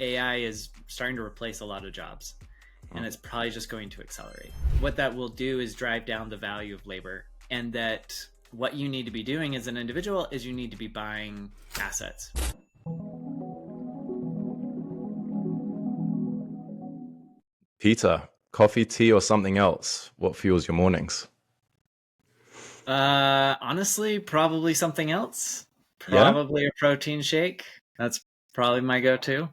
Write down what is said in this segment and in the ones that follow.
AI is starting to replace a lot of jobs, and it's probably just going to accelerate. What that will do is drive down the value of labor, and that what you need to be doing as an individual is you need to be buying assets. Peter, coffee, tea, or something else? What fuels your mornings? Honestly, probably something else. Yeah? Probably a protein shake. That's probably my go-to.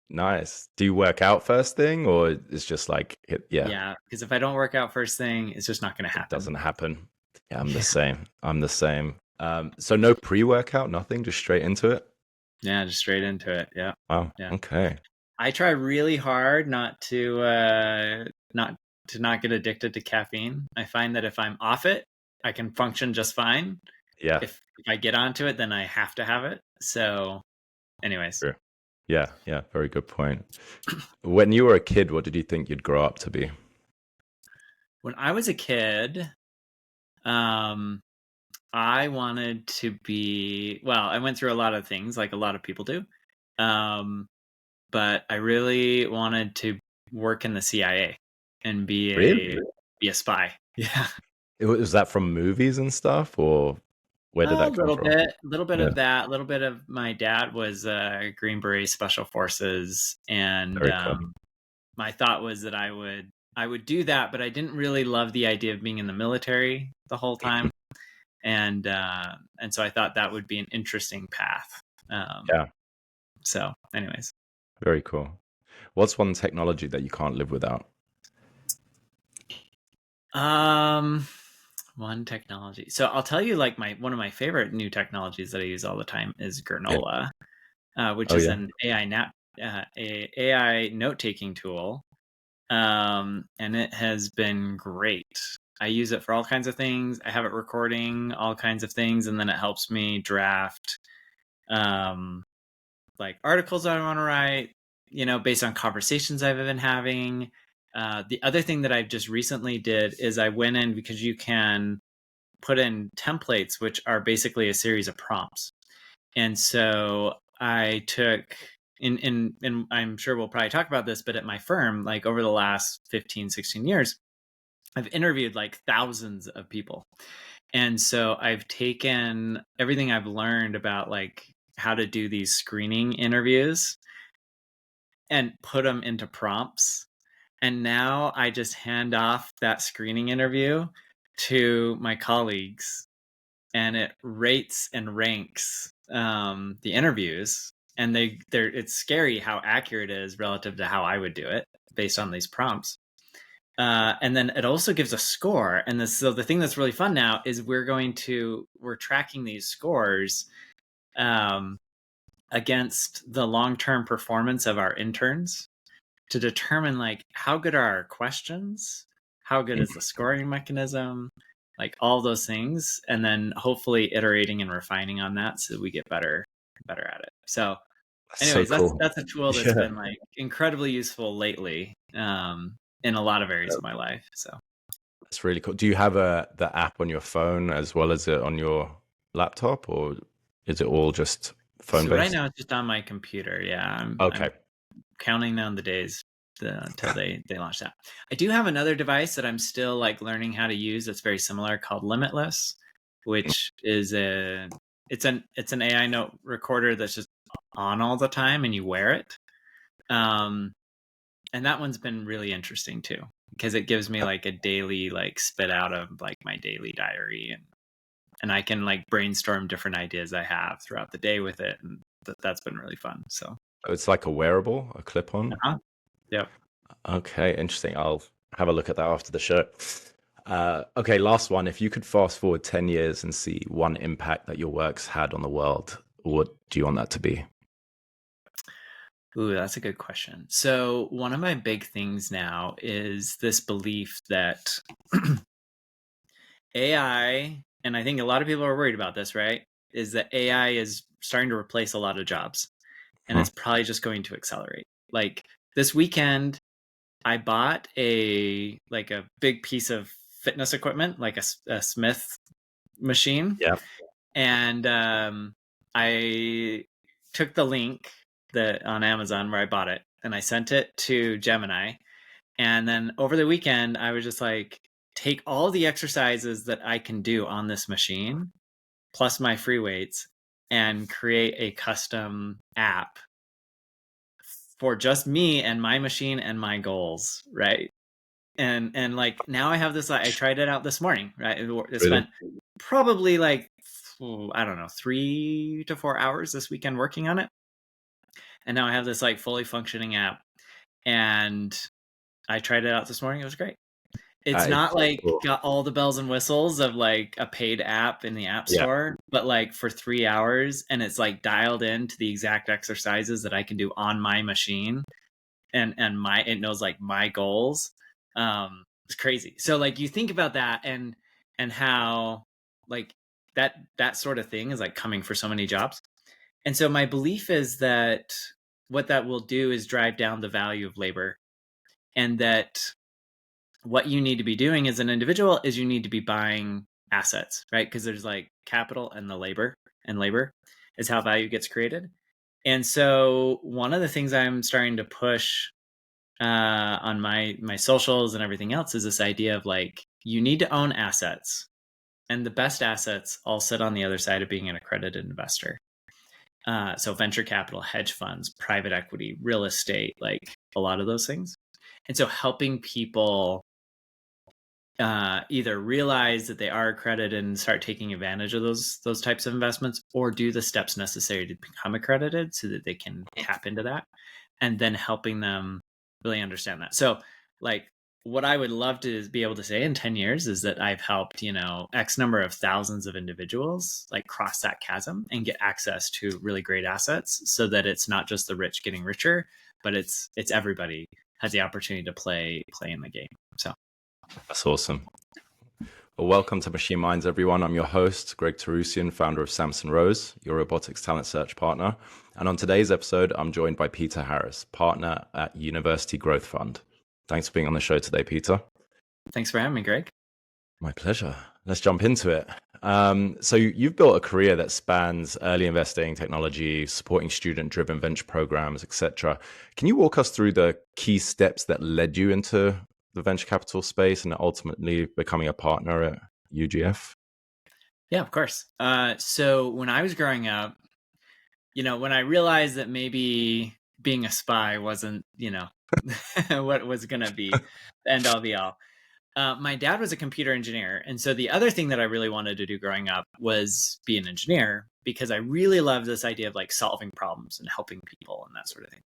Nice. Do you work out first thing or it's just like, yeah, Yeah, because if I don't work out first thing, it's just not going to it happen. doesn't happen? Yeah, I'm the Yeah. same. I'm the same. So no pre-workout, nothing, just straight into it? Yeah, just straight into it. Yeah. Wow. Yeah. Okay. I try really hard not get addicted to caffeine. I find that if I'm off it, I can function just fine. Yeah. If I get onto it, then I have to have it. So, anyways, True. Yeah. Yeah. Very good point. When you were a kid, what did you think you'd grow up to be? when I was a kid, um, I wanted to be, well, I went through a lot of things like a lot of people do. Um, but I really wanted to work in the CIA and Really? be a spy. Yeah. Was that from movies and stuff, or where did that come from? A little bit Yeah. of that. A little bit of my dad was Green Beret Special Forces, and Very cool. my thought was that I would do that, but I didn't really love the idea of being in the military the whole time, and so I thought that would be an interesting path. Yeah. So, anyways, Very cool. What's one technology that you can't live without? um, one technology. So I'll tell you, like one of my favorite new technologies that I use all the time is Yeah. Granola, which Oh is yeah. an AI note taking tool, and it has been great. I use it for all kinds of things. I have it recording all kinds of things, and then it helps me draft um, like articles that I want to write, based on conversations I've been having. The other thing that I've just recently did is I went in because you can put in templates, which are basically a series of prompts. And so I took and I'm sure we'll probably talk about this, but at my firm, like over the last 15, 16 years, I've interviewed like thousands of people. And so I've taken everything I've learned about like how to do these screening interviews and put them into prompts. And now I just hand off that screening interview to my colleagues, and it rates and ranks the interviews. And it's scary how accurate it is relative to how I would do it based on these prompts. And then it also gives a score. And so the thing that's really fun now is we're tracking these scores um, against the long-term performance of our interns to determine like how good are our questions, how good is the scoring mechanism, like all those things, and then hopefully iterating and refining on that so we get better at it. So That's so anyways, cool. that's a tool that's Yeah. been like incredibly useful lately, in a lot of areas of my life. So That's really cool. Do you have the app on your phone as well as it on your laptop, or is it all just phone so right based? now it's just on my computer. Yeah, I'm Okay. counting down the days until they launch that. I do have another device that I'm still like learning how to use that's very similar called Limitless, which is it's an AI note recorder that's just on all the time and you wear it. Um, and that one's been really interesting too because it gives me like a daily like spit out of like my daily diary, and I can like brainstorm different ideas I have throughout the day with it, and that's been really fun. So It's like a wearable, a clip on. uh-huh. Yep. Okay, interesting. I'll have a look at that after the show. Okay, last one. If you could fast forward 10 years and see one impact that your work's had on the world, what do you want that to be? Ooh, that's a good question. So one of my big things now is this belief that AI, and I think a lot of people are worried about this, right? Is that AI is starting to replace a lot of jobs, and Hmm. it's probably just going to accelerate. Like this weekend, I bought a big piece of fitness equipment, like a Smith machine, Yeah. and I took the link on Amazon where I bought it, and I sent it to Gemini. And then over the weekend, I was just like, take all the exercises that I can do on this machine, plus my free weights, and create a custom app for just me and my machine and my goals, right? And like now I have this, I tried it out this morning, right? It spent probably like, I don't know, 3 to 4 hours this weekend working on it. And now I have this like fully functioning app, and I tried it out this morning. It was great. It's not like got all the bells and whistles of like a paid app in the app store, but like for 3 hours, and it's like dialed into the exact exercises that I can do on my machine, and it knows like my goals. It's crazy. So like you think about that, and how like that sort of thing is like coming for so many jobs. And so my belief is that what that will do is drive down the value of labor, and that what you need to be doing as an individual is you need to be buying assets, right? Because there's like capital and the labor, and labor is how value gets created. And so one of the things I'm starting to push on my socials and everything else is this idea of like, you need to own assets, and the best assets all sit on the other side of being an accredited investor. So venture capital, hedge funds, private equity, real estate, like a lot of those things. And so helping people either realize that they are accredited and start taking advantage of those types of investments, or do the steps necessary to become accredited so that they can tap into that, and then helping them really understand that. So like what I would love to be able to say in 10 years is that I've helped, X number of thousands of individuals like cross that chasm and get access to really great assets, so that it's not just the rich getting richer, but it's everybody has the opportunity to play in the game. So that's awesome. Well, welcome to Machine Minds, everyone. I'm your host, Greg Tarusian, founder of Samson Rose, your robotics talent search partner. And on today's episode, I'm joined by Peter Harris, partner at University Growth Fund. Thanks for being on the show today, Peter. Thanks for having me, Greg. My pleasure. Let's jump into it. So you've built a career that spans early investing, technology, supporting student-driven venture programs, etc. Can you walk us through the key steps that led you into the venture capital space and ultimately becoming a partner at UGF? Yeah, of course. So when I was growing up, when I realized that maybe being a spy wasn't, what was going to be the end all be all. My dad was a computer engineer. And so the other thing that I really wanted to do growing up was be an engineer, because I really loved this idea of like solving problems and helping people and that sort of thing.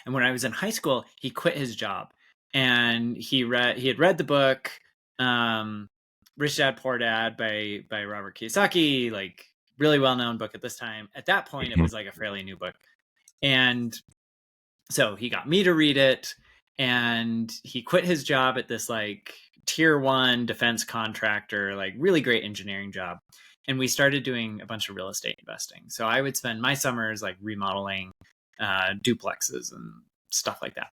And when I was in high school, he quit his job, and he had read the book, Rich Dad Poor Dad by Robert Kiyosaki, like really well-known book at this time. At that point, it was like a fairly new book. And so he got me to read it, and he quit his job at this like tier 1 defense contractor, like really great engineering job. And we started doing a bunch of real estate investing. So I would spend my summers like remodeling duplexes and stuff like that.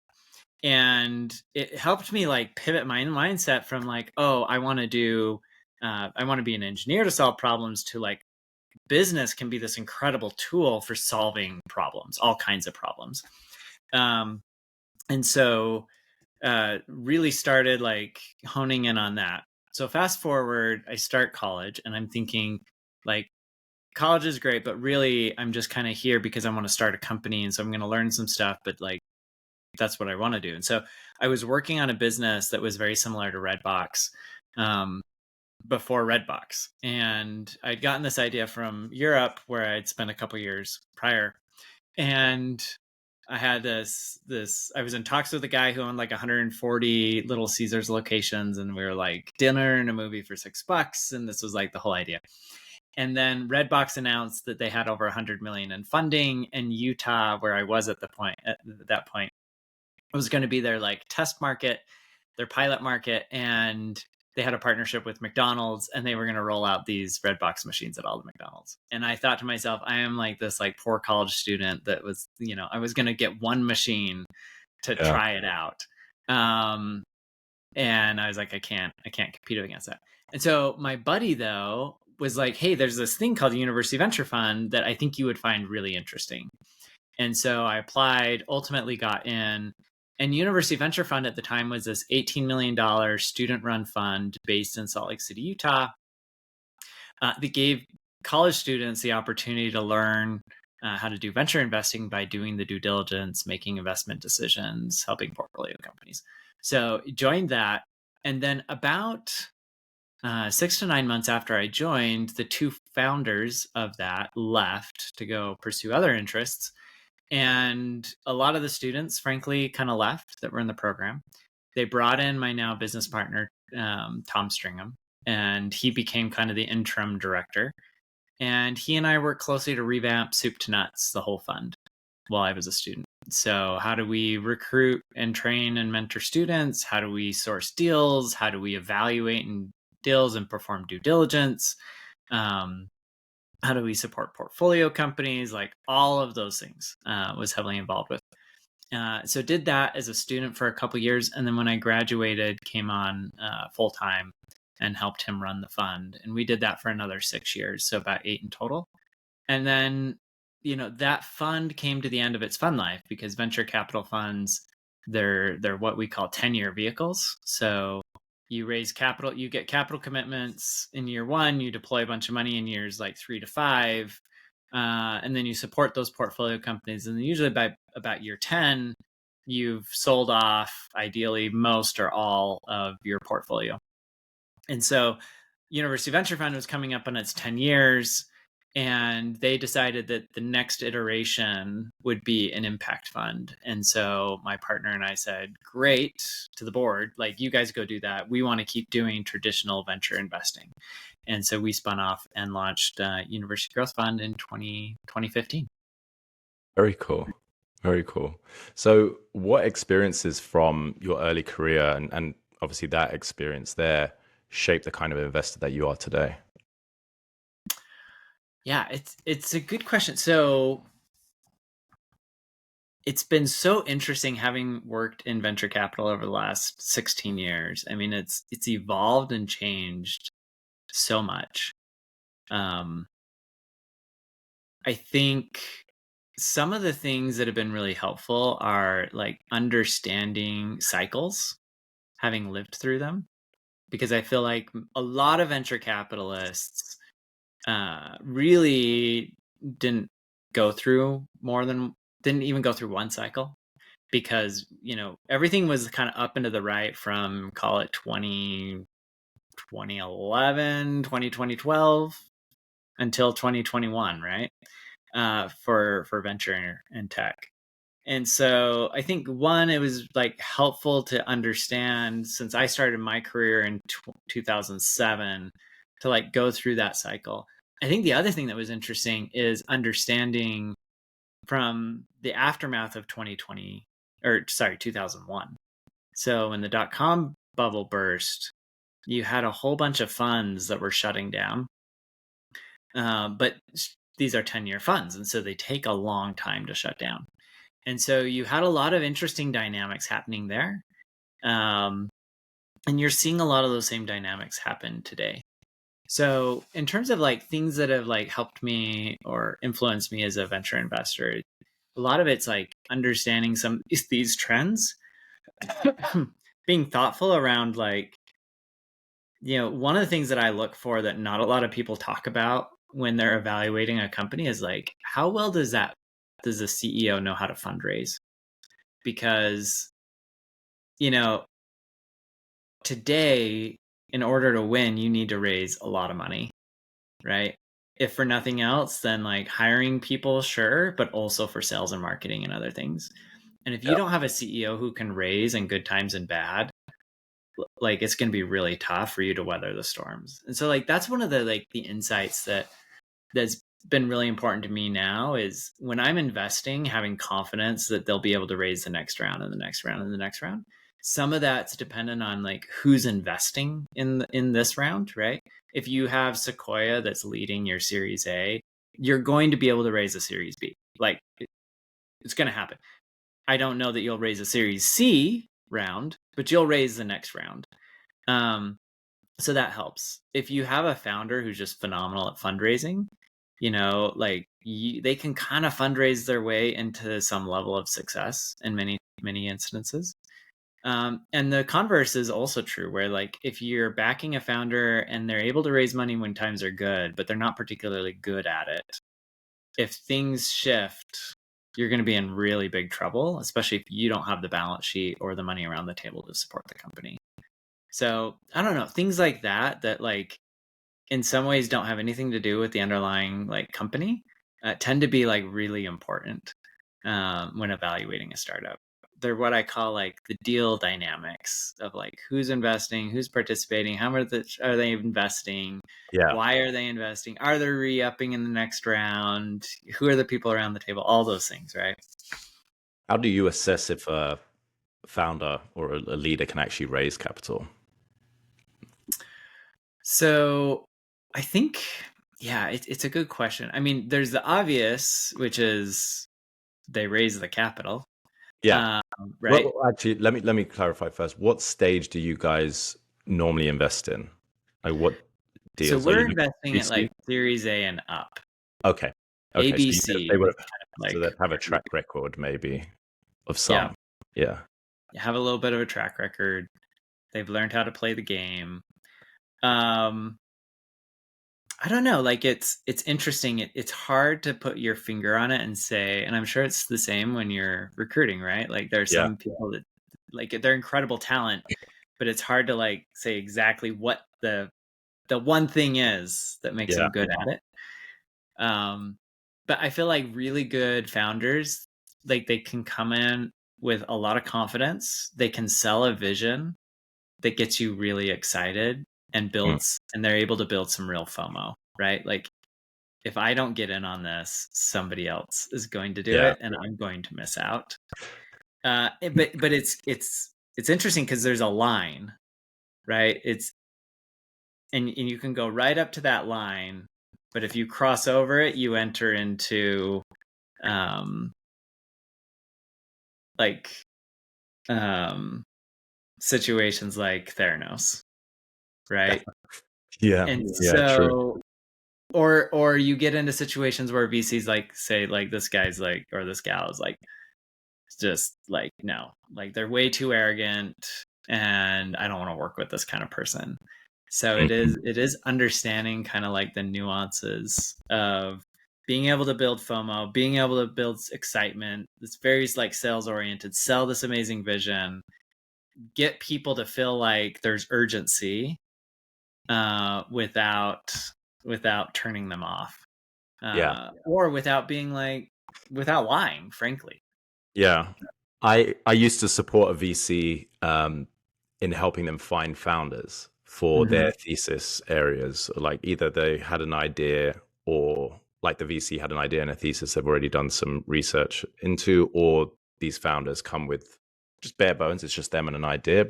And it helped me like pivot my mindset from like, oh, I want to be an engineer to solve problems, to like business can be this incredible tool for solving problems, all kinds of problems. And so really started like honing in on that. So fast forward, I start college, and I'm thinking like, college is great, but really I'm just kind of here because I want to start a company. And so I'm going to learn some stuff, but like, that's what I want to do. And so I was working on a business that was very similar to Redbox before Redbox. And I'd gotten this idea from Europe, where I'd spent a couple years prior. And I had I was in talks with a guy who owned like 140 Little Caesars locations, and we were like dinner and a movie for $6. And this was like the whole idea. And then Redbox announced that they had over 100 million in funding, and Utah, where I was at that point, was going to be their like test market, their pilot market. And they had a partnership with McDonald's, and they were going to roll out these Redbox machines at all the McDonald's. And I thought to myself, I am like this like poor college student that was, I was going to get one machine to try it out. And I was like, I can't compete against that. And so my buddy though was like, hey, there's this thing called the University Venture Fund that I think you would find really interesting. And so I applied, ultimately got in. And University Venture Fund at the time was this $18 million student-run fund based in Salt Lake City, Utah, that gave college students the opportunity to learn how to do venture investing by doing the due diligence, making investment decisions, helping portfolio companies. So joined that. And then about 6 to 9 months after I joined, the two founders of that left to go pursue other interests. And a lot of the students, frankly, kind of left that were in the program. They brought in my now business partner, Tom Stringham, and he became kind of the interim director. And he and I worked closely to revamp soup to nuts, the whole fund, while I was a student. So how do we recruit and train and mentor students? How do we source deals? How do we evaluate and deals and perform due diligence? How do we support portfolio companies? Like all of those things was heavily involved with. So did that as a student for a couple of years. And then when I graduated, came on full time and helped him run the fund. And we did that for another 6 years, so about 8 in total. And then, that fund came to the end of its fund life because venture capital funds, they're what we call 10-year vehicles. So you raise capital, you get capital commitments in year 1, you deploy a bunch of money in years like 3 to 5, and then you support those portfolio companies. And then usually by about year 10, you've sold off ideally most or all of your portfolio. And so University Venture Fund was coming up on its 10 years, and they decided that the next iteration would be an impact fund. And so my partner and I said, great, to the board, like, you guys go do that. We want to keep doing traditional venture investing. And so we spun off and launched University Growth Fund in 2015. Very cool. Very cool. So what experiences from your early career and obviously that experience there shaped the kind of investor that you are today? Yeah, it's a good question. So it's been so interesting having worked in venture capital over the last 16 years. I mean, it's evolved and changed so much. I think some of the things that have been really helpful are like understanding cycles, having lived through them, because I feel like a lot of venture capitalists really didn't even go through one cycle, because everything was kind of up and to the right from, call it 2011, 2012 until 2021, right? For venture and tech. And so I think, one, it was like helpful to understand, since I started my career in 2007, to like go through that cycle. I think the other thing that was interesting is understanding from the aftermath of 2001. So when the dot-com bubble burst, you had a whole bunch of funds that were shutting down. But these are 10-year funds, and so they take a long time to shut down. And so you had a lot of interesting dynamics happening there. And you're seeing a lot of those same dynamics happen today. So in terms of like things that have like helped me or influenced me as a venture investor, a lot of it's like understanding some of these trends, being thoughtful around like, one of the things that I look for that not a lot of people talk about when they're evaluating a company is like, how well does the CEO know how to fundraise? Because, today, in order to win, you need to raise a lot of money, right? If for nothing else, then like hiring people, sure, but also for sales and marketing and other things. And if you don't have a CEO who can raise in good times and bad, like, it's going to be really tough for you to weather the storms. And so like, that's one of the insights that's been really important to me now, is when I'm investing, having confidence that they'll be able to raise the next round and the next round and the next round. Some of that's dependent on like who's investing in this round, right? If you have Sequoia that's leading your Series A, you're going to be able to raise a Series B. Like, it's going to happen. I don't know that you'll raise a Series C round, but you'll raise the next round. So that helps. If you have a founder who's just phenomenal at fundraising, like they can kind of fundraise their way into some level of success in many instances. And the converse is also true, where like if you're backing a founder and they're able to raise money when times are good, but they're not particularly good at it, if things shift, you're going to be in really big trouble, especially if you don't have the balance sheet or the money around the table to support the company. So I don't know, things like that like in some ways don't have anything to do with the underlying like company, tend to be like really important when evaluating a startup. They're what I call like the deal dynamics of like who's investing, who's participating, how much are they investing, Yeah. why are they investing, are they re-upping in the next round, who are the people around the table, all those things, right? How do you assess if a founder or a leader can actually raise capital? So I think, yeah, it's a good question. I mean, there's the obvious, which is they raise the capital. Yeah. Right. Well, actually, let me clarify first. What stage do you guys normally invest in? Like what So deals are we're you looking investing at? at like VC? Series A and up. Okay. Okay. So ABC they would is have, kind of so like they have a where we, track record maybe of yeah, some. Yeah. have a little bit of a track record. They've learned how to play the game. Um, I don't know. Like it's interesting. It's hard to put your finger on it and say, and I'm sure it's the same when you're recruiting, right? Like there's Yeah. some people that like they're incredible talent, but it's hard to like say exactly what the one thing is that makes Yeah. them good at it. But I feel like really good founders, like they can come in with a lot of confidence. They can sell a vision that gets you really excited and Mm. and they're able to build some real FOMO, right? Like if I don't get in on this, somebody else is going to do Yeah. it and I'm going to miss out. But it's interesting because there's a line, right? And you can go right up to that line, but if you cross over it, you enter into um like situations like Theranos, right? Yeah. And Yeah. True. so or you get into situations where VC's like say like this guy's like or this gal is like just like no, like they're way too arrogant and I don't want to work with this kind of person. So Mhm. it is understanding kind of like the nuances of being able to build FOMO, being able to build excitement. It's very like sales oriented, sell this amazing vision, get people to feel like there's urgency without turning them off, Yeah. or without being like without lying, frankly. Yeah. I used to support a VC in helping them find founders for Mm-hmm. their thesis areas. Like either they had an idea or like the VC had an idea and a thesis they've already done some research into, or these founders come with just bare bones. It's just them and an idea.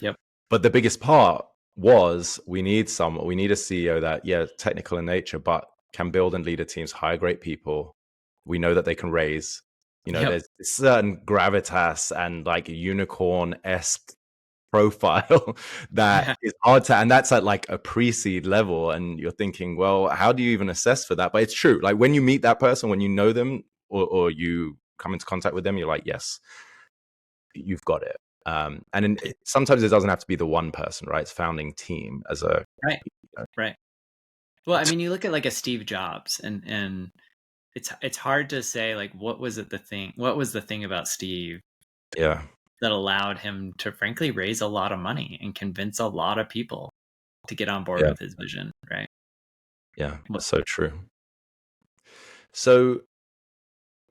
Yep. But the biggest part was we need a CEO that, yeah, technical in nature, but can build and lead a teams, hire great people. We know that they can raise. You know, Yep. there's this certain gravitas and like unicorn-esque profile that Yeah. is hard to, and that's at like a pre-seed level. And you're thinking, well, how do you even assess for that? But it's true. Like when you meet that person, when you know them or you come into contact with them, you're like, yes, you've got it. Sometimes it doesn't have to be the one person, right? It's founding team as a Right. you know, Right. Well, I mean, you look at like a Steve Jobs, and it's hard to say like what was the thing about Steve yeah, that allowed him to frankly raise a lot of money and convince a lot of people to get on board yeah, with his vision, right? yeah. What- So true. So,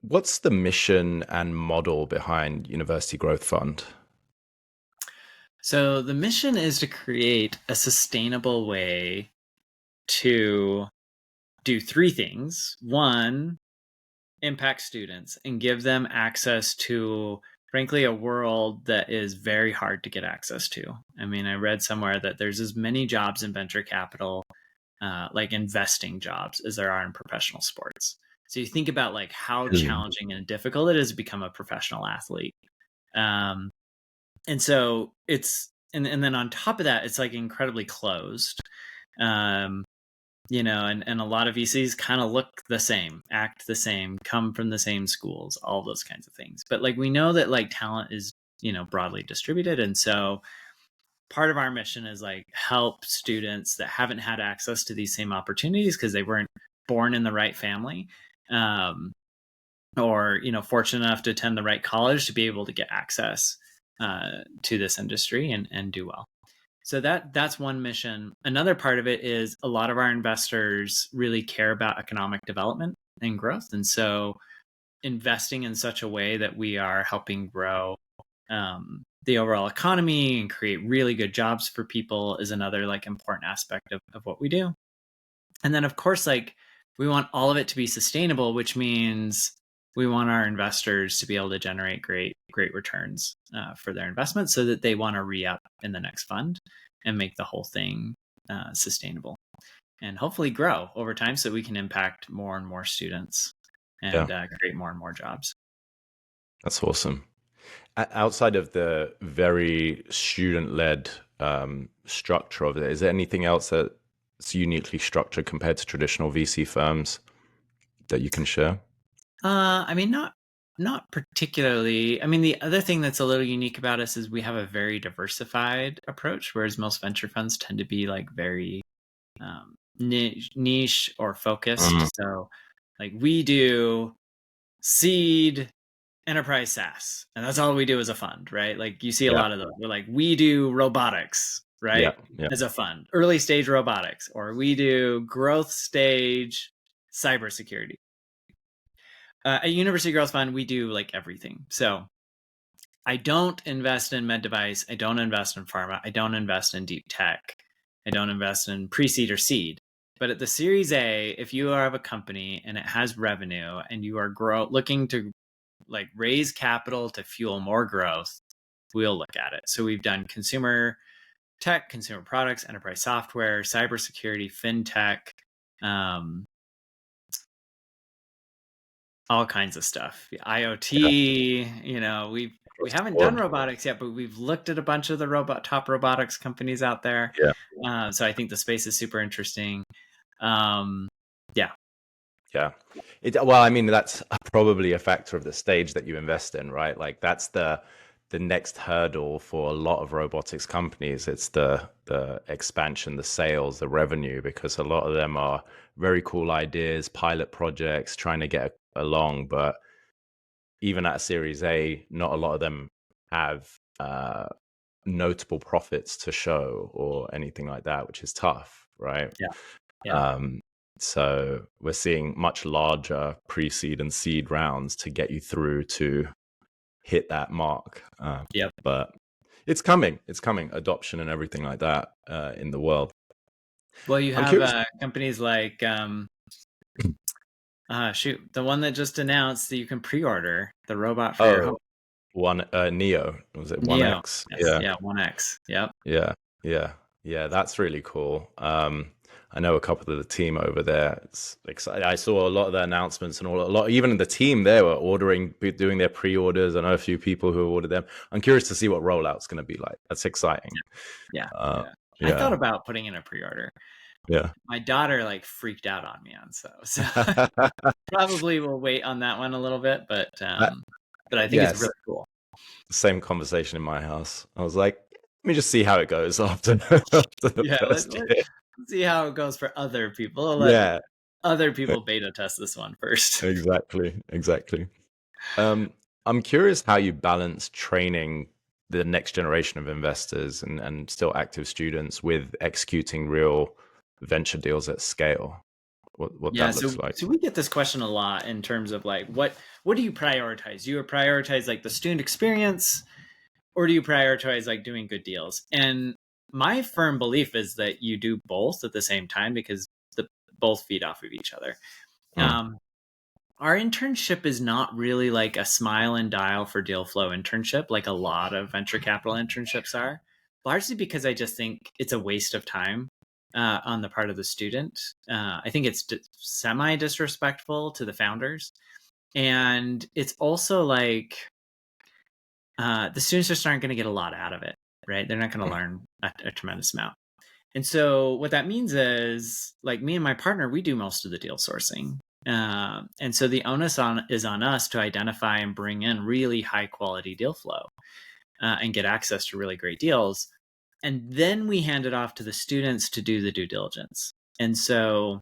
what's the mission and model behind University Growth Fund? So the mission is to create a sustainable way to do three things. One, impact students and give them access to, frankly, a world that is very hard to get access to. I mean, I read somewhere that there's as many jobs in venture capital, like investing jobs, as there are in professional sports. So you think about like how Mm. challenging and difficult it is to become a professional athlete. Um, and so and then on top of that, it's like incredibly closed. Um, and a lot of VCs kind of look the same, act the same, come from the same schools, all those kinds of things. But like we know that like talent is, broadly distributed. And so part of our mission is like help students that haven't had access to these same opportunities because they weren't born in the right family, or fortunate enough to attend the right college to be able to get access to this industry and do well. So that's one mission. Another part of it is a lot of our investors really care about economic development and growth, and so investing in such a way that we are helping grow the overall economy and create really good jobs for people is another like important aspect of what we do. And then of course, like we want all of it to be sustainable, which means we want our investors to be able to generate great returns for their investments so that they want to re-up in the next fund and make the whole thing sustainable and hopefully grow over time so we can impact more and more students and create more and more jobs. That's awesome. Outside of the very student-led structure of it, is there anything else that's uniquely structured compared to traditional VC firms that you can share? I mean, not particularly. I mean, the other thing that's a little unique about us is we have a very diversified approach, whereas most venture funds tend to be like very niche or focused. So like we do seed, enterprise SaaS, and that's all we do as a fund, right? Like you see a lot of those. We're like, we do robotics, right? As a fund, early stage robotics, or we do growth stage cybersecurity. At University Growth Fund, we do like everything. So I don't invest in med device. I don't invest in pharma. I don't invest in deep tech. I don't invest in pre-seed or seed. But at the Series A, if you have a company and it has revenue and you are looking to like raise capital to fuel more growth, we'll look at it. So we've done consumer tech, consumer products, enterprise software, cybersecurity, fintech, all kinds of stuff. IoT, we haven't done robotics yet, but we've looked at a bunch of the top robotics companies out there. So I think the space is super interesting. Well, I mean, that's probably a factor of the stage that you invest in, right? Like that's the next hurdle for a lot of robotics companies. It's the expansion, the sales, the revenue, because a lot of them are very cool ideas, pilot projects, trying to get along. But even at Series A, not a lot of them have notable profits to show or anything like that, which is tough, right? So we're seeing much larger pre-seed and seed rounds to get you through to hit that mark. But it's coming, adoption and everything like that in the world. Well, you have companies like, the one that just announced that you can pre-order the robot for your home. Neo, was it Neo. 1X? Yes, 1X. Yeah, that's really cool. I know a couple of the team over there. It's exciting. I saw a lot of the announcements and even the team there were doing their pre-orders. I know a few people who ordered them. I'm curious to see what rollout's going to be like. That's exciting. I thought about putting in a pre-order. My daughter like freaked out on me so probably we'll wait on that one a little bit, but I think it's really cool. Same conversation in my house. I was like, let me just see how it goes after the first year. Let's see how it goes for other people. Other people beta test this one first. Exactly. I'm curious how you balance training the next generation of investors and still active students with executing real venture deals at scale. What that looks like. So we get this question a lot in terms of like, what do you prioritize? Do you prioritize like the student experience, or do you prioritize like doing good deals? And my firm belief is that you do both at the same time because both feed off of each other. Our internship is not really like a smile and dial for deal flow internship like a lot of venture capital internships are, largely because I just think it's a waste of time on the part of the student. I think it's semi-disrespectful to the founders. And it's also like the students just aren't going to get a lot out of it, right? They're not going to learn a tremendous amount. And so what that means is, like, me and my partner, we do most of the deal sourcing. And so the onus is on us to identify and bring in really high quality deal flow, and get access to really great deals. And then we hand it off to the students to do the due diligence. And so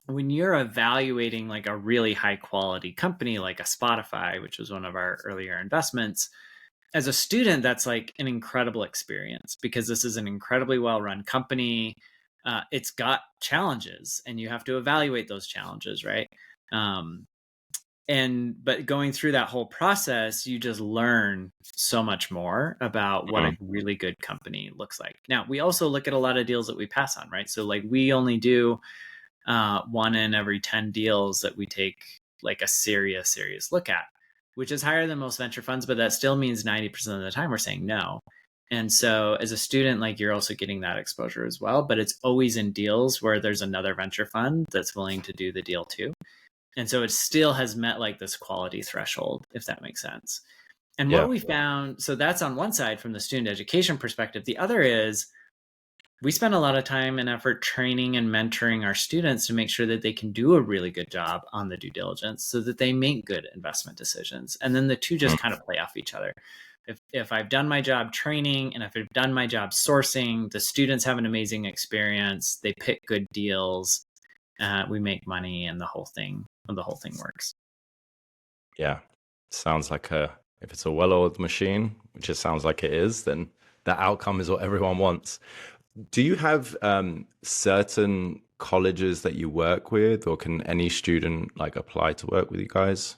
when you're evaluating like a really high quality company like a Spotify, which was one of our earlier investments, as a student, that's like an incredible experience because this is an incredibly well run company. It's got challenges and you have to evaluate those challenges, right? Um, but going through that whole process, you just learn so much more about what a really good company looks like. Now, we also look at a lot of deals that we pass on, right? So like we only do one in every 10 deals that we take like a serious look at, which is higher than most venture funds, but that still means 90% of the time we're saying no. And so as a student, like you're also getting that exposure as well, but it's always in deals where there's another venture fund that's willing to do the deal too. And so it still has met like this quality threshold, if that makes sense. And what we found, so that's on one side from the student education perspective. The other is we spend a lot of time and effort training and mentoring our students to make sure that they can do a really good job on the due diligence so that they make good investment decisions. And then the two just kind of play off each other. If I've done my job training and if I've done my job sourcing, the students have an amazing experience. They pick good deals. We make money, and the whole thing works. Yeah. Sounds like if it's a well-oiled machine, which it sounds like it is, then the outcome is what everyone wants. Do you have certain colleges that you work with, or can any student like apply to work with you guys?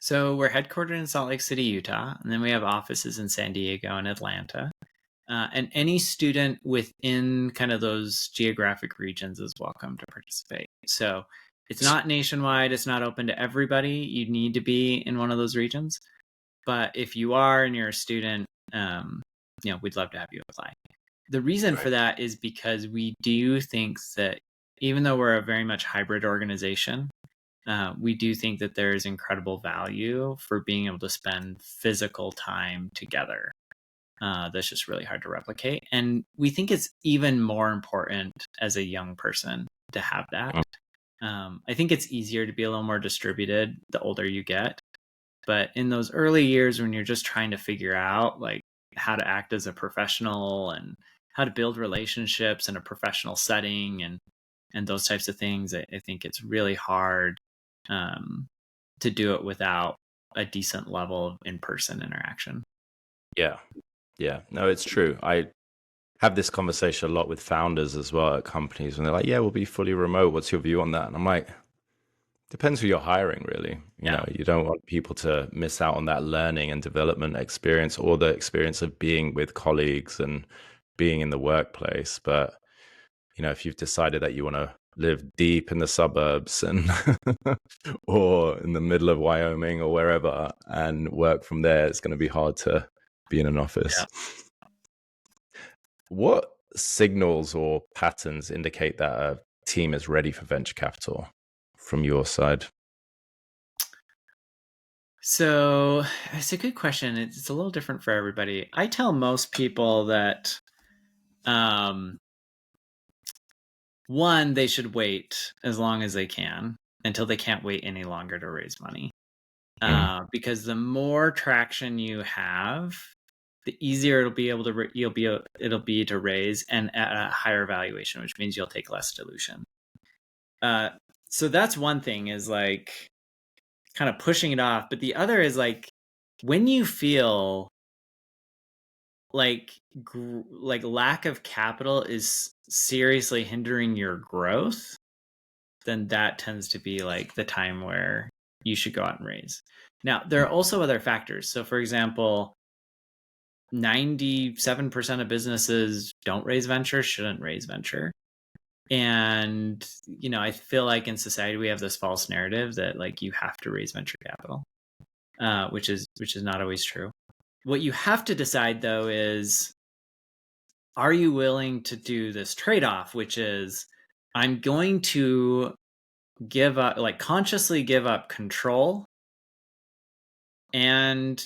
So we're headquartered in Salt Lake City, Utah, and then we have offices in San Diego and Atlanta. And any student within kind of those geographic regions is welcome to participate. So it's not nationwide. It's not open to everybody. You need to be in one of those regions. But if you are and you're a student, we'd love to have you apply. The reason for that is because we do think that even though we're a very much hybrid organization, we do think that there is incredible value for being able to spend physical time together. That's just really hard to replicate. And we think it's even more important as a young person to have that. I think it's easier to be a little more distributed the older you get. But in those early years when you're just trying to figure out like how to act as a professional and how to build relationships in a professional setting and those types of things, I think it's really hard to do it without a decent level of in-person interaction. Yeah, no, it's true. I have this conversation a lot with founders as well at companies, and they're like, "Yeah, we'll be fully remote. What's your view on that?" And I'm like, depends who you're hiring, really. You know, you don't want people to miss out on that learning and development experience or the experience of being with colleagues and being in the workplace. But, you know, if you've decided that you want to live deep in the suburbs and or in the middle of Wyoming or wherever and work from there, it's going to be hard to be in an office. What signals or patterns indicate that a team is ready for venture capital from your side? So it's a good question. It's a little different for everybody. I tell most people that one, they should wait as long as they can until they can't wait any longer to raise money. Because the more traction you have, the easier it'll be to raise and at a higher valuation, which means you'll take less dilution. So that's one thing, is like kind of pushing it off. But the other is like when you feel like lack of capital is seriously hindering your growth, then that tends to be like the time where you should go out and raise. Now, there are also other factors. So for example, 97% of businesses don't raise venture, shouldn't raise venture. And, you know, I feel like in society we have this false narrative that like you have to raise venture capital, which is not always true. What you have to decide though is, are you willing to do this trade-off, which is I'm going to consciously give up control and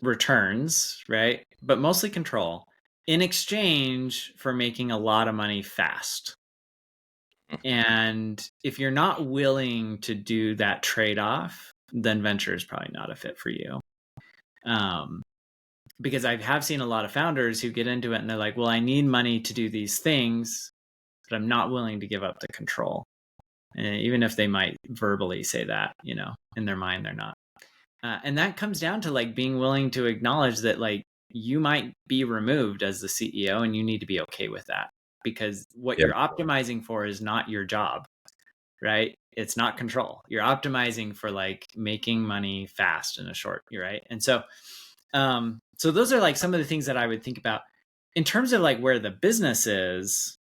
returns, right? But mostly control, in exchange for making a lot of money fast. And if you're not willing to do that trade-off, then venture is probably not a fit for you. Because I have seen a lot of founders who get into it and they're like, well, I need money to do these things, but I'm not willing to give up the control. And even if they might verbally say that, you know, in their mind, they're not. And that comes down to like being willing to acknowledge that like you might be removed as the CEO and you need to be okay with that, because what you're optimizing for is not your job, right? It's not control. You're optimizing for like making money fast in a short, right? And so, so those are like some of the things that I would think about in terms of like where the business is.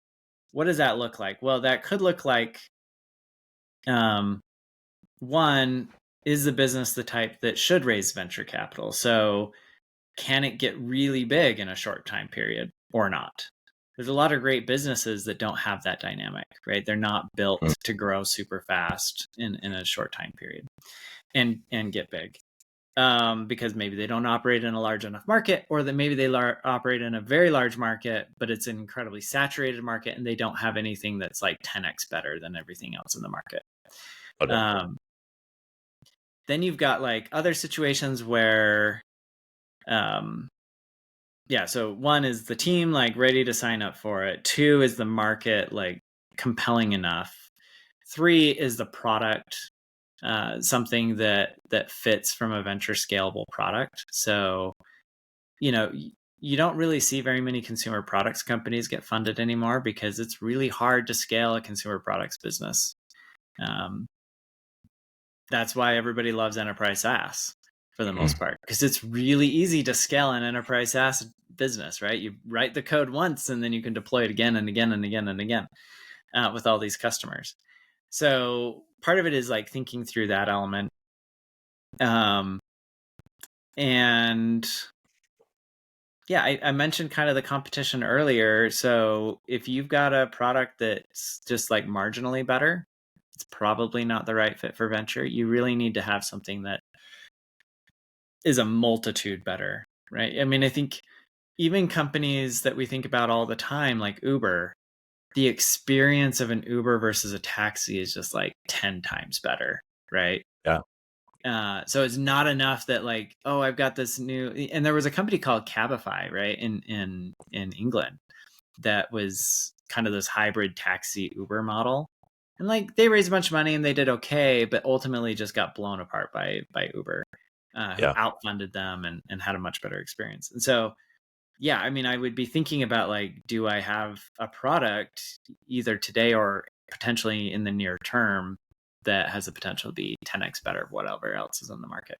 What does that look like? Well, that could look like, one, is the business the type that should raise venture capital? So can it get really big in a short time period or not? There's a lot of great businesses that don't have that dynamic, right? They're not built to grow super fast in a short time period and get big. Because maybe they don't operate in a large enough market, or that maybe they operate in a very large market, but it's an incredibly saturated market and they don't have anything that's like 10x better than everything else in the market. Then you've got like other situations where, so one is the team like ready to sign up for it. Two is the market like compelling enough. Three is the product, something that fits from a venture scalable product. So, you know, you don't really see very many consumer products companies get funded anymore because it's really hard to scale a consumer products business. That's why everybody loves enterprise SaaS for the most part, because it's really easy to scale an enterprise SaaS business, right? You write the code once and then you can deploy it again and again and again and again with all these customers. So part of it is like thinking through that element. And yeah, I mentioned kind of the competition earlier. So if you've got a product that's just like marginally better, it's probably not the right fit for venture. You really need to have something that is a multitude better, right? I mean, I think even companies that we think about all the time, like Uber, the experience of an Uber versus a taxi is just like 10 times better, right? Yeah. So it's not enough that like, oh, I've got this new, and there was a company called Cabify, right, in England, that was kind of this hybrid taxi Uber model. And like they raised a bunch of money and they did okay, but ultimately just got blown apart by Uber, who outfunded them and had a much better experience. And so, yeah, I mean, I would be thinking about like, do I have a product either today or potentially in the near term that has the potential to be 10x better of whatever else is on the market?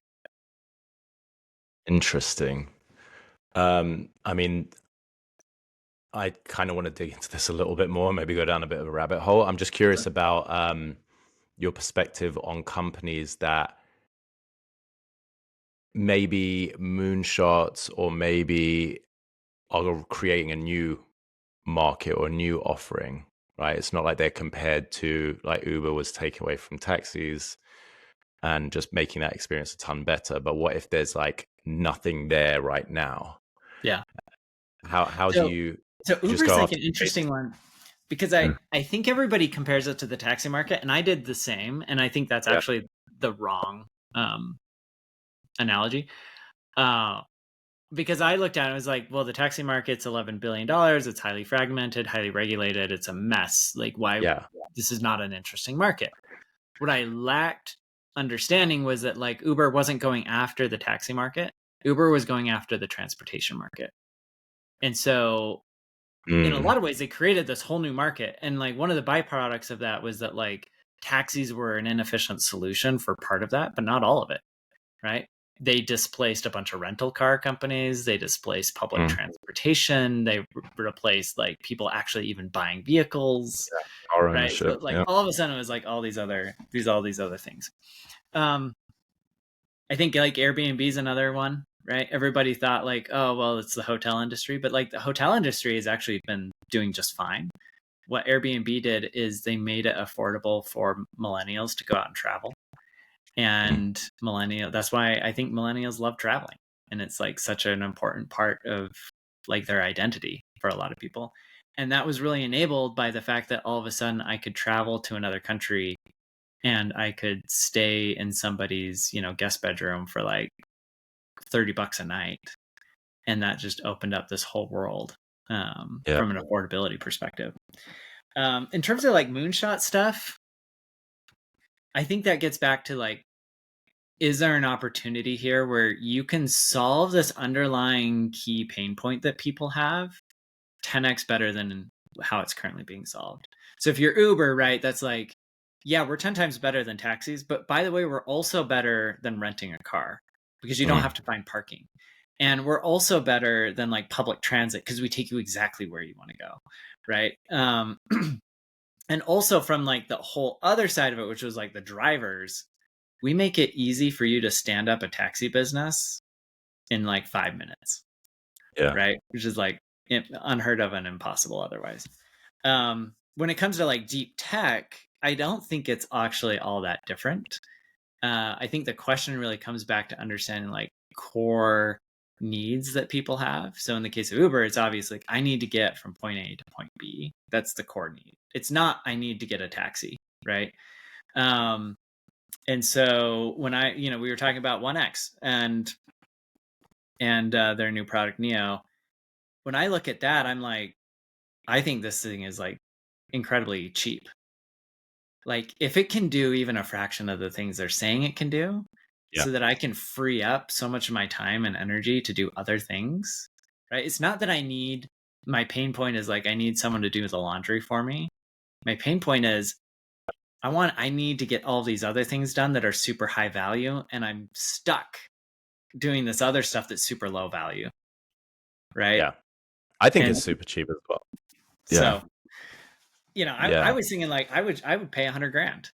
Interesting. I mean, I kind of want to dig into this a little bit more, maybe go down a bit of a rabbit hole. I'm just curious about your perspective on companies that maybe moonshots or maybe are creating a new market or a new offering, right? It's not like they're compared to like Uber was taken away from taxis and just making that experience a ton better. But what if there's like nothing there right now? Yeah. How do you So just Uber's go like after an interesting one, because I think everybody compares it to the taxi market, and I did the same, and I think that's actually the wrong analogy. Because I looked at it, I was like, well, the taxi market's $11 billion. It's highly fragmented, highly regulated. It's a mess. Like, why? This is not an interesting market. What I lacked understanding was that like Uber wasn't going after the taxi market. Uber was going after the transportation market. And so in a lot of ways, they created this whole new market. And like one of the byproducts of that was that like taxis were an inefficient solution for part of that, but not all of it, right? They displaced a bunch of rental car companies. They displaced public transportation. They replaced like people actually even buying vehicles, right? So like all of a sudden it was like all these other things. I think like Airbnb is another one, right? Everybody thought like, oh, well, it's the hotel industry, but like the hotel industry has actually been doing just fine. What Airbnb did is they made it affordable for millennials to go out and travel. And that's why I think millennials love traveling. And it's like such an important part of like their identity for a lot of people. And that was really enabled by the fact that all of a sudden I could travel to another country and I could stay in somebody's, guest bedroom for like $30 a night. And that just opened up this whole world from an affordability perspective. In terms of like moonshot stuff, I think that gets back to like, is there an opportunity here where you can solve this underlying key pain point that people have 10x better than how it's currently being solved? So if you're Uber, right, that's like, yeah, we're 10 times better than taxis, but by the way, we're also better than renting a car because you don't have to find parking. And we're also better than like public transit because we take you exactly where you want to go, right? And also from like the whole other side of it, which was like the drivers, we make it easy for you to stand up a taxi business in like 5 minutes, right? Which is like unheard of and impossible otherwise. When it comes to like deep tech, I don't think it's actually all that different. I think the question really comes back to understanding like core needs that people have. So in the case of Uber, it's obviously like I need to get from point A to point B. That's the core need. It's not I need to get a taxi, right? And so when we were talking about 1X and their new product Neo, when I look at that, I'm like, I think this thing is like incredibly cheap. Like if it can do even a fraction of the things they're saying it can do, so that I can free up so much of my time and energy to do other things, right? It's not that my pain point is like, I need someone to do the laundry for me. My pain point is I need to get all these other things done that are super high value. And I'm stuck doing this other stuff that's super low value. Right. Yeah. I think it's super cheap as well. So, I was thinking like, I would pay $100,000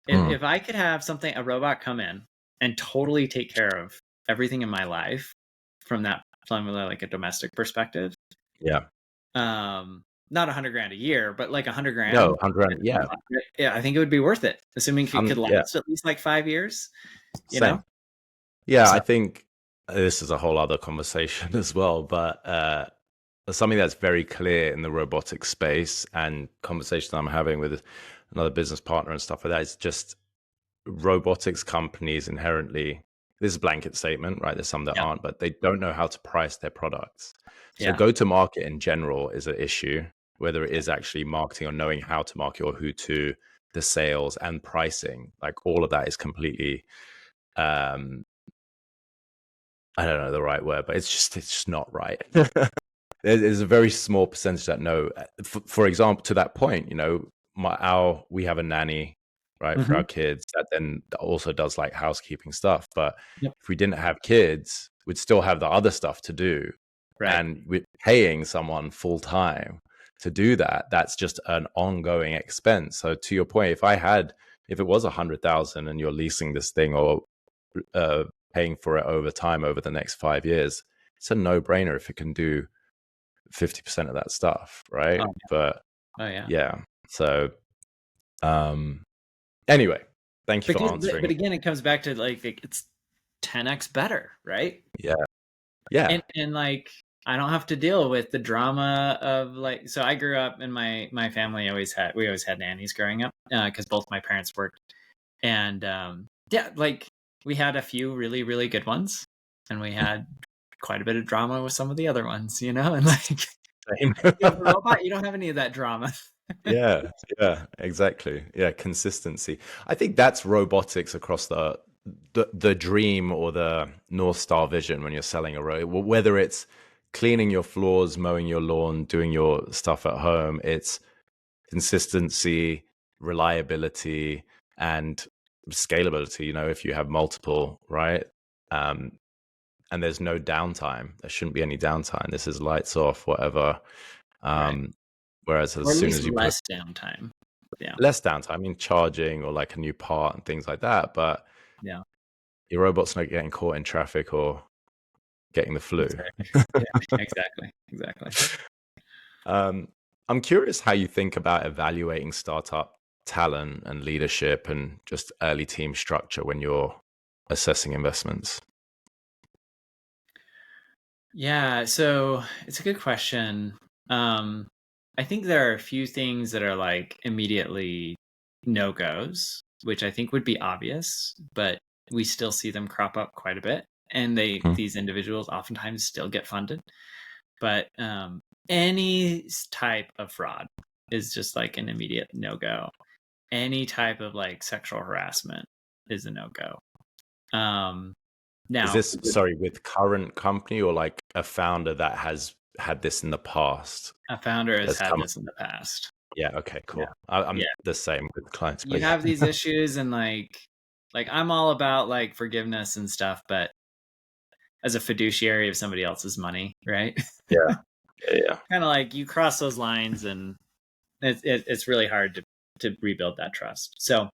if I could have a robot come in and totally take care of everything in my life from like a domestic perspective. Yeah. Not $100,000 a year, but like $100,000. No, $100,000. Yeah. Yeah. I think it would be worth it, assuming it could last at least like 5 years, Same. Yeah. So, I think this is a whole other conversation as well, but something that's very clear in the robotics space and conversations I'm having with another business partner and stuff like that is just robotics companies inherently, this is a blanket statement, right? There's some that aren't, but they don't know how to price their products. So go to market in general is an issue, whether it is actually marketing or knowing how to market or who to, the sales and pricing, like all of that is completely, I don't know the right word, but it's just not right. There's a very small percentage that know. For example, to that point, we have a nanny, right, for our kids that then also does like housekeeping stuff. But if we didn't have kids, we'd still have the other stuff to do. Right. And we're paying someone full time to do that. That's just an ongoing expense. So to your point, if it was 100,000 and you're leasing this thing or paying for it over time over the next 5 years, it's a no-brainer if it can do 50% of that stuff, right? But so anyway, thank you for answering. But again, it comes back to like it's 10x better, right? Yeah. And like I don't have to deal with the drama of like, so I grew up in my family we always had nannies growing up because both my parents worked, and like we had a few really, really good ones, and we had quite a bit of drama with some of the other ones, and like the robot, you don't have any of that drama. yeah, exactly. Yeah, consistency. I think that's robotics across the dream or the North Star vision when you're selling a robot, whether it's cleaning your floors, mowing your lawn, doing your stuff at home, it's consistency, reliability, and scalability, if you have multiple, right? And there's no downtime. There shouldn't be any downtime. This is lights off, whatever. Right. Whereas as soon as you less downtime. Yeah. Less downtime, I mean charging or like a new part and things like that. But your robot's not getting caught in traffic or getting the flu. Exactly. I'm curious how you think about evaluating startup talent and leadership and just early team structure when you're assessing investments. Yeah, so it's a good question. Um, I think there are a few things that are like immediately no-goes, which I think would be obvious, but we still see them crop up quite a bit. And Hmm. these individuals oftentimes still get funded. But any type of fraud is just like an immediate no-go. Any type of like sexual harassment is a no-go. Um, Is now, this, sorry, with current company or like a founder that has had this in the past a founder has that's had come? this in the past. Yeah. Okay. Yeah. Cool. I'm Yeah. the same with clients, You but have these yeah. issues and like I'm all about like forgiveness and stuff, but as a fiduciary of somebody else's money, right? Yeah. Yeah. Kind of like you cross those lines and it's really hard to rebuild that trust. So,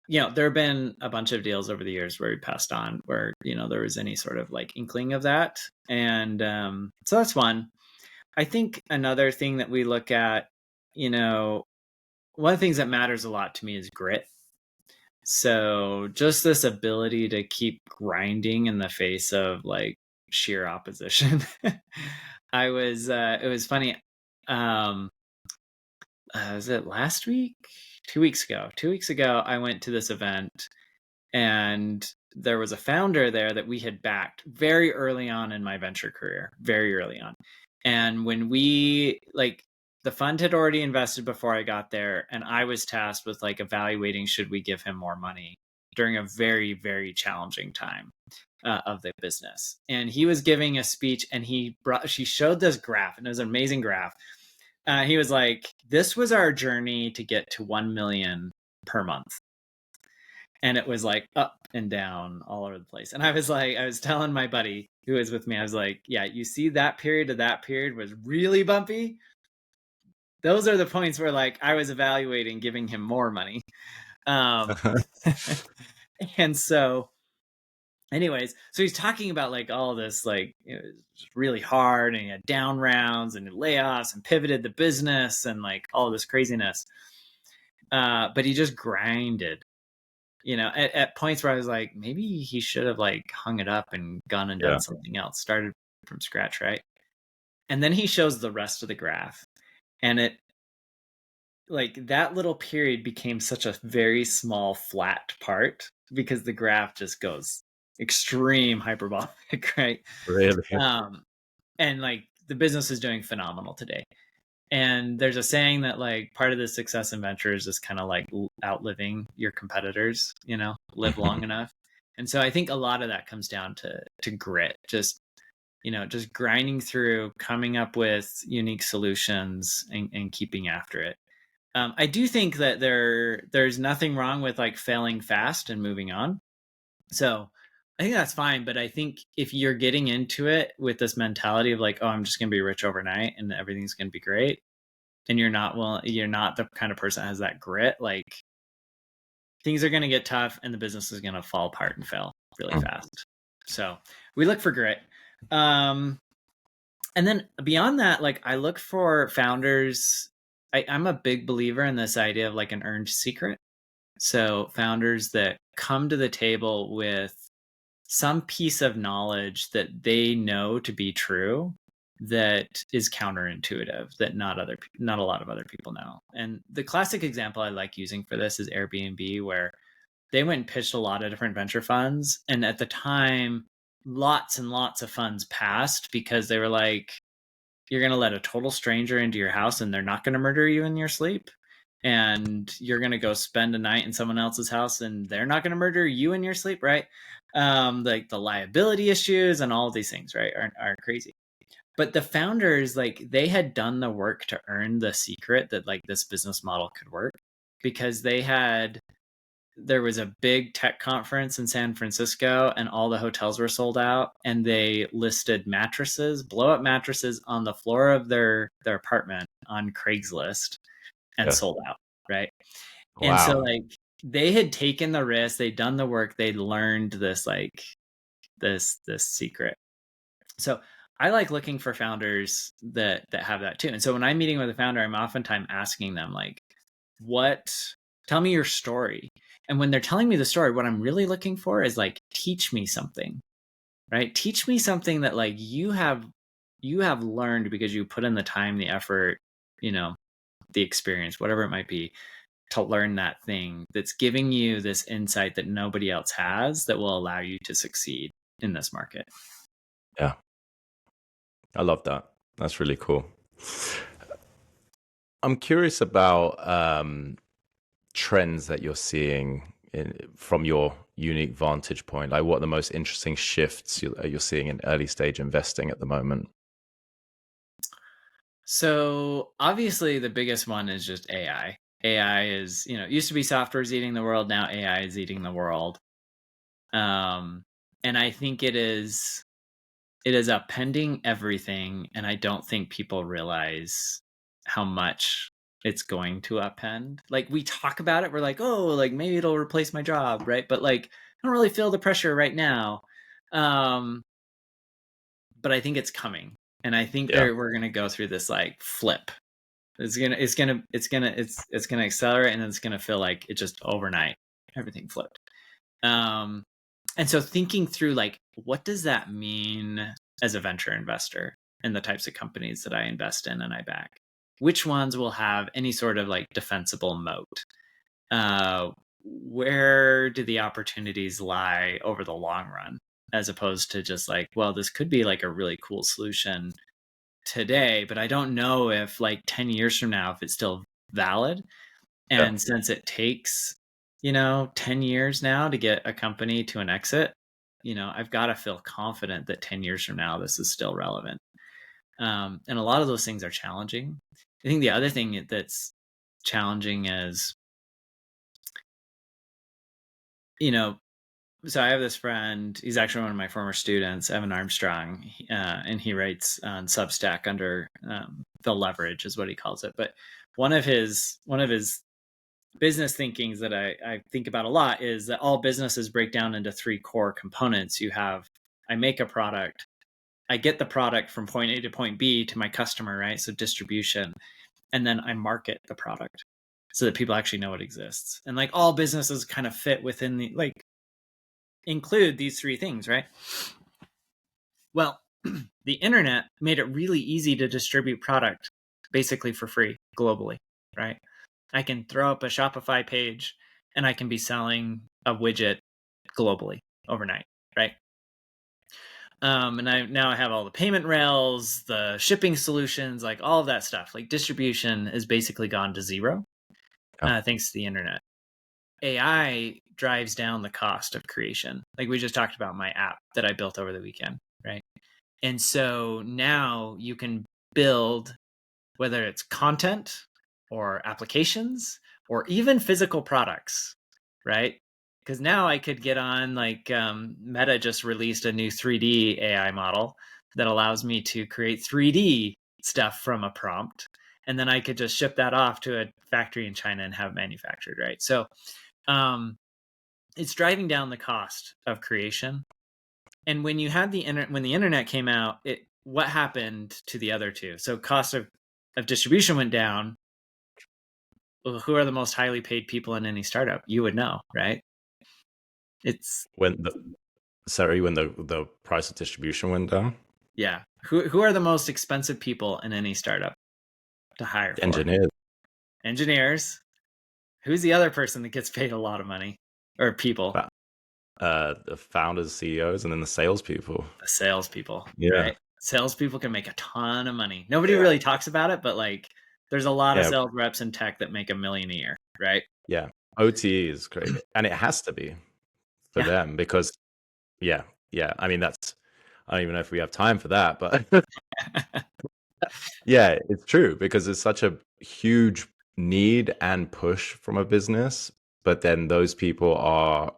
there have been a bunch of deals over the years where we passed on where, there was any sort of like inkling of that. And so that's one. I think another thing that we look at, you know, one of the things that matters a lot to me is grit. So just this ability to keep grinding in the face of like sheer opposition. It was funny. Um, was it last week? 2 weeks ago. 2 weeks ago, I went to this event and there was a founder there that we had backed very early on in my venture career, very early on. And when the fund had already invested before I got there, and I was tasked with like evaluating should we give him more money during a very, very challenging time of the business. And he was giving a speech, and she showed this graph, and it was an amazing graph. He was like, "This was our journey to get to 1 million per month." And it was like up and down all over the place. And I was telling my buddy who was with me, I was like, yeah, you see that period to that period was really bumpy. Those are the points where like I was evaluating giving him more money. Um, and so anyways, so he's talking about like all this, like it was really hard and he had down rounds and layoffs and pivoted the business and like all this craziness. But he just grinded, at points where I was like, maybe he should have like hung it up and gone and done Yeah. something else, started from scratch, right? And then he shows the rest of the graph, and it like that little period became such a very small flat part because the graph just goes extreme hyperbolic, right? Really? Um, and like the business is doing phenomenal today. And there's a saying that like part of the success in ventures is kind of like outliving your competitors, live long enough. And so I think a lot of that comes down to grit, just grinding through, coming up with unique solutions and keeping after it. I do think that there's nothing wrong with like failing fast and moving on. So I think that's fine. But I think if you're getting into it with this mentality of like, oh, I'm just going to be rich overnight and everything's going to be great, and you're not the kind of person that has that grit, like things are going to get tough and the business is going to fall apart and fail really fast. So we look for grit. And then beyond that, like I look for founders. I'm a big believer in this idea of like an earned secret. So founders that come to the table with some piece of knowledge that they know to be true that is counterintuitive, that not a lot of other people know. And the classic example I like using for this is Airbnb, where they went and pitched a lot of different venture funds, and at the time lots and lots of funds passed because they were like, you're going to let a total stranger into your house and they're not going to murder you in your sleep, and you're going to go spend a night in someone else's house and they're not going to murder you in your sleep, right? Like the liability issues and all of these things, right, are crazy. But the founders, like they had done the work to earn the secret that like this business model could work, because there was a big tech conference in San Francisco and all the hotels were sold out, and they listed blow up mattresses on the floor of their apartment on Craigslist and Yeah. sold out, right? And so Wow. like they had taken the risk, they'd done the work, they'd learned this like this secret. So I like looking for founders that have that too. And so when I'm meeting with a founder, I'm oftentimes asking them like, what tell me your story. And when they're telling me the story, what I'm really looking for is like, teach me something. right? Teach me something that like you have learned because you put in the time, the effort, the experience, whatever it might be, to learn that thing that's giving you this insight that nobody else has that will allow you to succeed in this market. Yeah. I love that. That's really cool. I'm curious about trends that you're seeing from your unique vantage point. Like, what are the most interesting shifts you're seeing in early stage investing at the moment? So obviously the biggest one is just AI. AI is, it used to be software is eating the world. Now AI is eating the world. And I think it is upending everything. And I don't think people realize how much it's going to upend. Like we talk about it, we're like, oh, like maybe it'll replace my job, right? But like I don't really feel the pressure right now. But I think it's coming. And I think Yeah. we're gonna go through this like flip. It's gonna accelerate, and it's gonna feel like it just overnight everything flipped. And so thinking through like what does that mean as a venture investor and the types of companies that I invest in and I back, which ones will have any sort of like defensible moat? Where do the opportunities lie over the long run, as opposed to just like, well, this could be like a really cool solution today, but I don't know if like 10 years from now if it's still valid. Yeah. And since it takes 10 years now to get a company to an exit, I've got to feel confident that 10 years from now this is still relevant. And a lot of those things are challenging. I think the other thing that's challenging is, so I have this friend, he's actually one of my former students, Evan Armstrong, and he writes on Substack under the leverage is what he calls it. But one of his business thinkings that I think about a lot is that all businesses break down into three core components. I make a product, I get the product from point A to point B to my customer, right? So distribution, and then I market the product so that people actually know it exists. And like all businesses kind of fit within the like include these three things, right? Well, the internet made it really easy to distribute product basically for free globally, right? I can throw up a Shopify page and I can be selling a widget globally overnight, right? And I have all the payment rails, the shipping solutions, like all of that stuff. Like distribution has basically gone to zero, Yeah. thanks to the internet. AI drives down the cost of creation. Like we just talked about my app that I built over the weekend, right? And so now you can build, whether it's content or applications or even physical products, right? Because now I could get on like Meta just released a new 3D AI model that allows me to create 3D stuff from a prompt. And then I could just ship that off to a factory in China and have it manufactured, right? So it's driving down the cost of creation. And when you had when the internet came out, what happened to the other two? So cost of distribution went down. Well, who are the most highly paid people in any startup? You would know, right? It's When the price of distribution went down, yeah. Who are the most expensive people in any startup to hire the for? engineers, Engineers. Who's the other person that gets paid a lot of money? Or people? the founders, CEOs, and then the salespeople. The salespeople, Yeah. right? Salespeople can make a ton of money. Nobody Yeah. really talks about it, but like there's a lot of Yeah. sales reps in tech that make $1 million a year, right? Yeah. OTE is great. And it has to be for Yeah. them because, yeah. Yeah. I mean, I don't even know if we have time for that, but yeah, it's true because it's such a huge need and push from a business. But then those people are,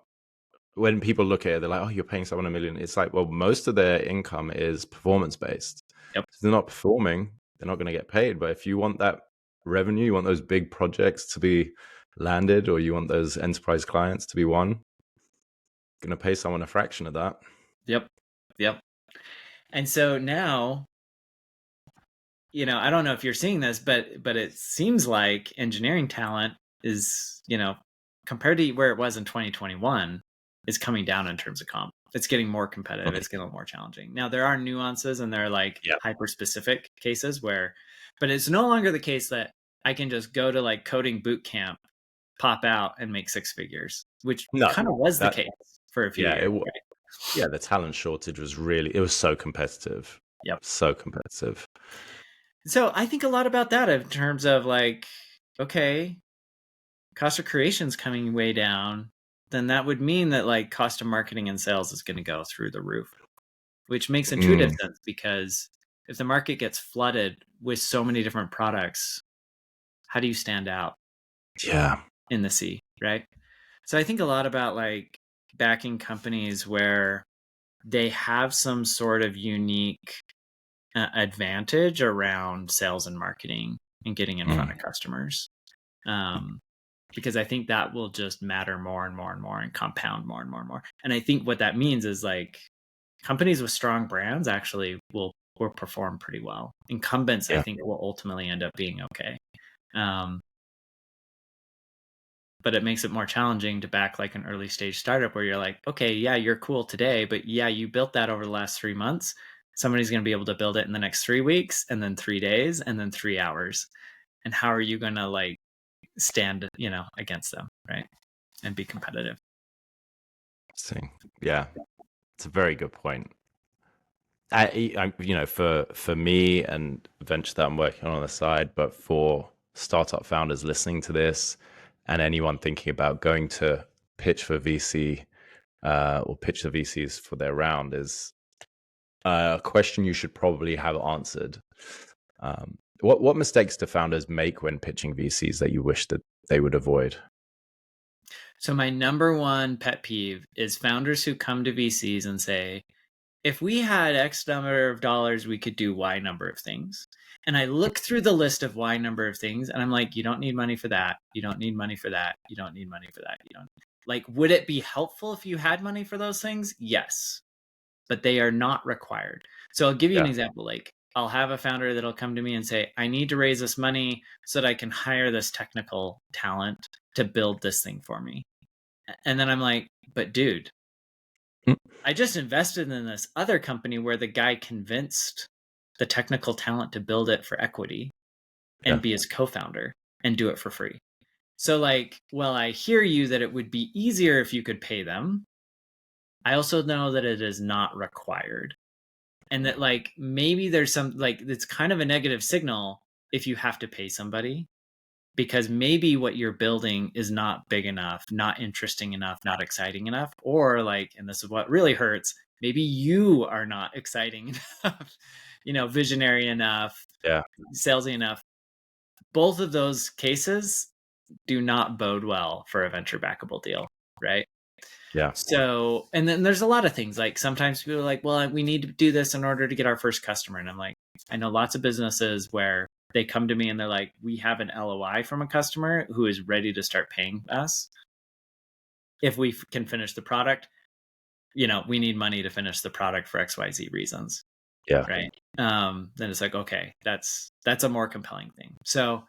when people look at it, they're like, oh, you're paying someone $1 million. It's like, well, most of their income is performance based. Yep. So they're not performing, they're not going to get paid. But if you want that revenue, you want those big projects to be landed, or you want those enterprise clients to be won, going to pay someone a fraction of that. Yep. Yep. And so now, I don't know if you're seeing this, but it seems like engineering talent is, compared to where it was in 2021, is coming down in terms of comp. It's getting more competitive. It's getting more challenging. Now there are nuances and there are like Yeah. hyper specific cases where, but it's no longer the case that I can just go to like coding boot camp, pop out and make six figures, which No, kind of was the that case for a few yeah, years. Right? yeah, the talent shortage was really, it was so competitive. Yep. So competitive. So I think a lot about that in terms of like, okay, cost of creation is coming way down, then that would mean that like cost of marketing and sales is going to go through the roof, which makes intuitive Mm, sense because if the market gets flooded with so many different products, how do you stand out yeah. in the sea, right? So I think a lot about like backing companies where they have some sort of unique advantage around sales and marketing and getting in front of customers. Because I think that will just matter more and more and more and compound more and more and more. And I think what that means is like companies with strong brands actually will perform pretty well. Incumbents, I Yeah. think, will ultimately end up being okay. Um, but it makes it more challenging to back like an early stage startup where you're like, okay, yeah, you're cool today, but yeah, you built that over the last 3 months. Somebody's going to be able to build it in the next 3 weeks and then 3 days and then 3 hours. And how are you going to like stand, against them, right? And be competitive. Yeah, it's a very good point. For me and venture that I'm working on the side, but for startup founders listening to this and anyone thinking about going to pitch for VC or pitch the VCs for their round is a question you should probably have answered. What mistakes do founders make when pitching VCs that you wish that they would avoid? So my number one pet peeve is founders who come to VCs and say, if we had X number of dollars, we could do Y number of things. And I look through the list of Y number of things and I'm like, you don't need money for that. You don't need money for that. You don't need money for that. You don't like, would it be helpful if you had money for those things? Yes, but they are not required. So I'll give you an Yeah, example. Like I'll have a founder that'll come to me and say, I need to raise this money so that I can hire this technical talent to build this thing for me. And then I'm like, but dude, Mm, I just invested in this other company where the guy convinced the technical talent to build it for equity and yeah, be his co-founder and do it for free. So like, well, I hear you that it would be easier if you could pay them. I also know that it is not required. And that like maybe there's some like it's kind of a negative signal if you have to pay somebody because maybe what you're building is not big enough, not interesting enough, not exciting enough, or like, and this is what really hurts, maybe you are not exciting enough, visionary enough, yeah, salesy enough. Both of those cases do not bode well for a venture backable deal, right? yeah, So, and then there's a lot of things like sometimes people are like, well, we need to do this in order to get our first customer. And I'm like, I know lots of businesses where they come to me and they're like, we have an LOI from a customer who is ready to start paying us. If we can finish the product, we need money to finish the product for XYZ reasons. yeah. Right. Then it's like, okay, that's a more compelling thing. So,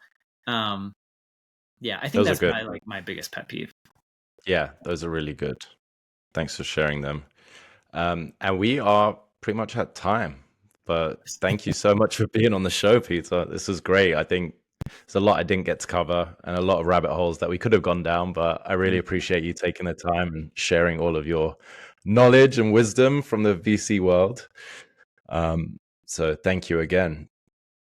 yeah, I think Those are that's good. probably like my biggest pet peeve. Yeah, those are really good. Thanks for sharing them. And we are pretty much at time. But thank you so much for being on the show, Peter. This was great. I think there's a lot I didn't get to cover and a lot of rabbit holes that we could have gone down, but I really appreciate you taking the time and sharing all of your knowledge and wisdom from the VC world. So thank you again.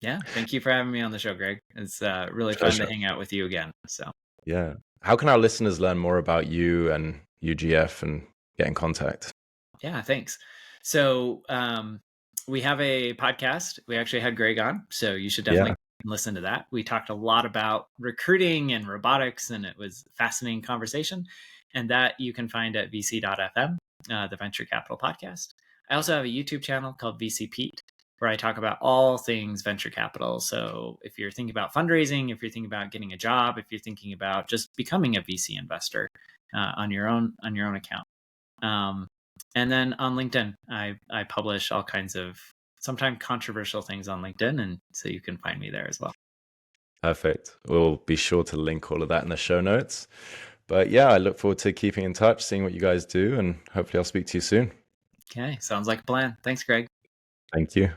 Yeah. Thank you for having me on the show, Greg. It's really fun to Pleasure. hang out with you again. So, Yeah. How can our listeners learn more about you and UGF and get in contact? yeah, thanks. So, we have a podcast. We actually had Greg on, so you should Yeah. definitely listen to that. We talked a lot about recruiting and robotics, and it was a fascinating conversation. And that you can find at vc.fm, the Venture Capital Podcast. I also have a YouTube channel called VC Pete, where I talk about all things venture capital. So if you're thinking about fundraising, if you're thinking about getting a job, if you're thinking about just becoming a VC investor on your own account. And then on LinkedIn, I publish all kinds of sometimes controversial things on LinkedIn, and so you can find me there as well. Perfect. We'll be sure to link all of that in the show notes. But yeah, I look forward to keeping in touch, seeing what you guys do, and hopefully I'll speak to you soon. Okay, sounds like a plan. Thanks, Greg. Thank you.